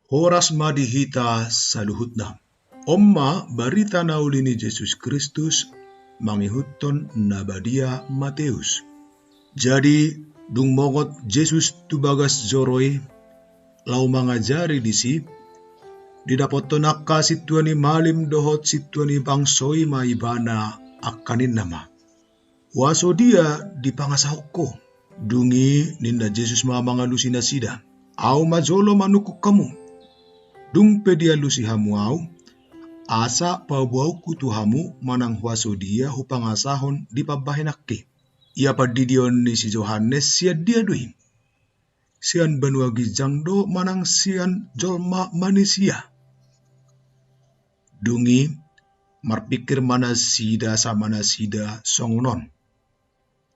Horas madihita saluhutna. Omma barita naulini Yesus Kristus mangihuton nabadia Mateus. Jadi dung mongot Yesus tubagas joroi lau mangajari disi didapoton akka situani malim dohot situani bangsoi maibana akanin nama. Waso dia dipangasahoko dungi ninda Yesus mamangalusi nasida. Au majolo manukuk kamu. Dung pedia lusi hamu au, asa pabuau kutu hamu manang huaso dia hupangasahon di pabahenakke. Ia padidion ni si Johannes siad dia dui. Sian benua gijangdo manang sian jolma manusia. Dungi marpikir mana sida songonon.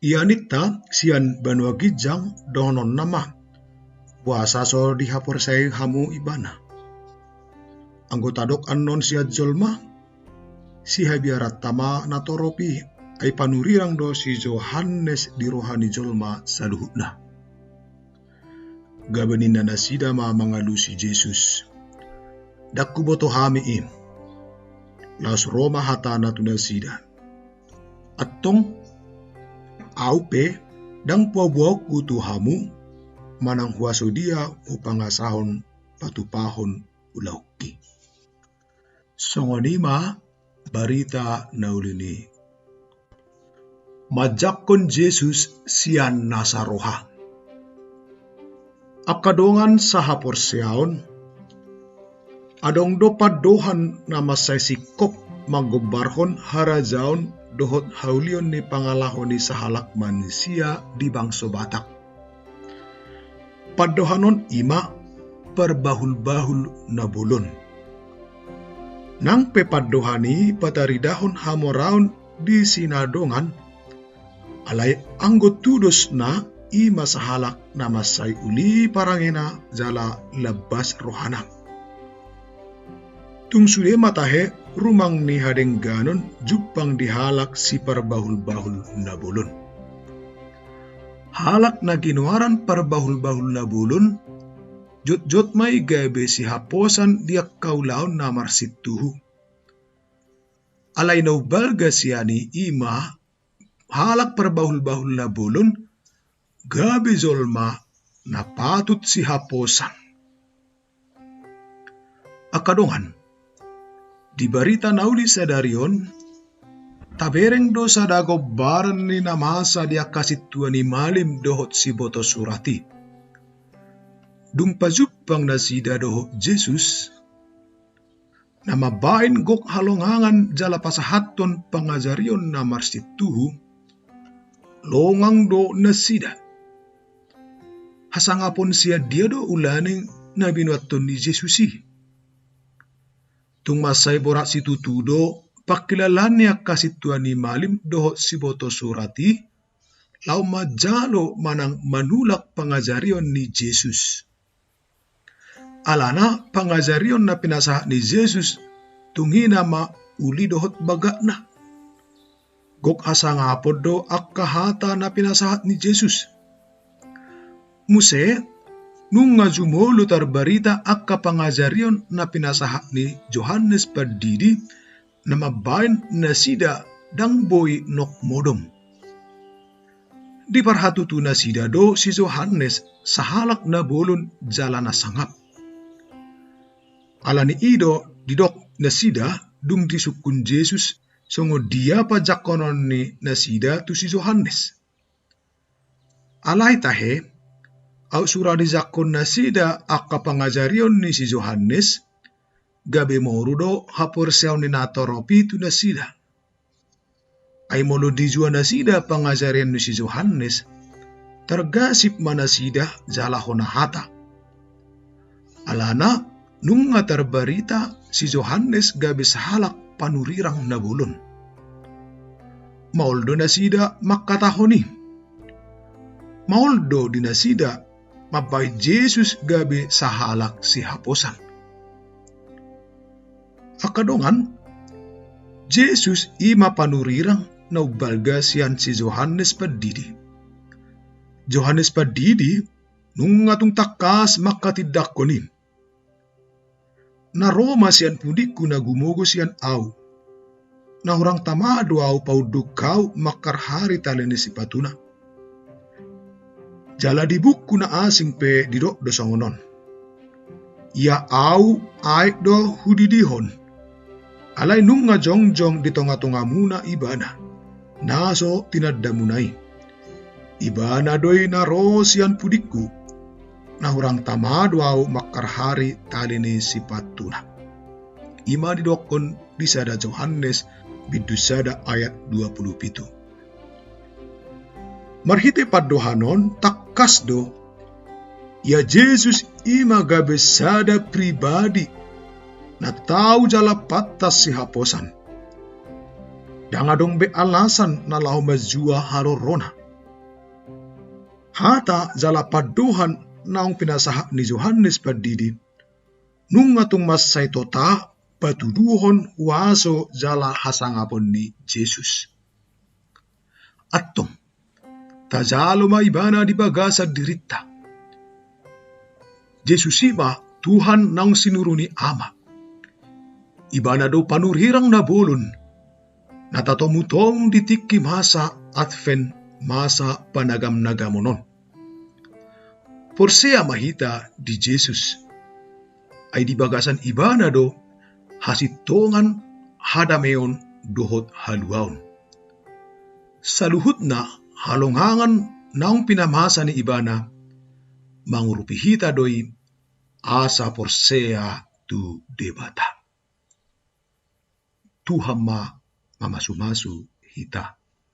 Ia nikta sian benua gijang donon nama. Puasa so dihapor saya hamu ibana. Anggota dok anon siat jolma, si habiarat tama natoropi, ay panurirang do si Johannes di rohani jolma saluhutna. Gabanin na sida mangalu si Jesus. Dakku boto hamiim, laos Roma hatana tu nasida. Atong, aupe, dang puabuau kutu hamu, manang huaso dia upangasahon patupahon ulauki. Songonima barita naulini. Majakon Jesus sian nasaroha. Akadongan sahapor seaon. Adong dopat dohan nama saya sikop magobarhon harajaon dohot haulion ni pangalahon ni sahalak manusia di bangso Batak. Padohanon ima perbahul-bahul nabulon. Nang pepadohani pataridahon hamoraun di sinadongan, alay anggot tudos na ima sahalak nama say uli parangena jala labas rohana. Tung sude matahe rumang ni hadeng ganon jupang dihalak si perbahul-bahul nabulun. Halak na ginuaran perbahul-bahul nabulun, jot-jot may gabe si haposan diak kaulaon namar situhu. Alay no balga siani ima halak perbahul-bahul nabulun gabe zolma na patut si haposan. Akadongan, di barita nauli sadarion, tabereng dosa dago baran ni namasa diak kasituan ni malim dohot si boto surati. Dung pajupang nasida doho Jesus, nama bain gok halongangan jala pasahaton pangajarion namar situhu, longang do nasida. Hasangapon siya dia do ulaning nabinuaton ni Jesusi. Tung masay borak situtudo, pakilalannya kasituan ni malim doho si boto surati, lau majalo manang manulak pangajarion ni Jesus. Alana pangajarion na pinasahak ni Jesus tunghi nama uli dohot bagakna. Gok hasangapod do akkahata na pinasahak ni Jesus. Muse, nung ngajumolo tarbarita akka pangajarion na pinasahak ni Johannes Pardidi na mabain na sida dang boy nok modom. Di parhatutu na sida do si Johannes sahalak na bolon jala na sangap. Alani ido didok nasida dung disukun Jesus songo dia pajakonon ni nasida tu si Johannes. Alay tahe, au surah di zakon nasida akka pangajarion ni si Johannes, gabe morudo hapor seaw ni natoropi tu nasida. Ay molo di jua nasida pangajarion ni si Johannes, tergasip manasida jala honahata. Alana, nung ngatarbarita si Johannes gabe sahalak panurirang nabulon. Mauldo nasida makatahoni. Mauldo dinasida mabay Jesus gabe sahalak si haposan. Akadongan, Jesus ima panurirang naubalga siyan si Johannes Pardidi. Johannes Pardidi nung atong takas makatidak ko ni. na Roma sian pudiku na gumogo sian au. Na orang tamado au pauduk kau makar hari talene si patuna. Jala di buku na asing pe didok do songonon. Ya au aik do hudidihon. Alai nunga jongjong di tonga-tonga muna ibana. Naso tinadamunai. Ibana doi na rosian pudiku. Na orang tamado au makar hari talene si patuna. Ima didokon di sada Yohanes bidusada ayat 27. Marhite padohanon takas do. Ya Jesus ima gabe sada pribadi na tahu jala patas si haposan. Dangadong be alasan na lau mazua harorona. Hata jala padohan naong pinasahak ni Yohanes padidi. Nungatung masay tota patuduhon waso jala hasangapon ni Jesus. Atong, tajalo maibana di bagasa dirita. Jesus iba Tuhan nang sinuruni ama. Ibana do panurhirang na bolon. Natatomutong ditiki masa Advent masa panagam-nagamonon. Porsea mahita di Jesus. Ay di bagasan ibana do hasitongan hadameon dohot haluaon. Saluhut na halongangan naong pinamasa ni ibana mangurupihita doi asa porsea tu debata. Tuhan ma mamasumasu hita.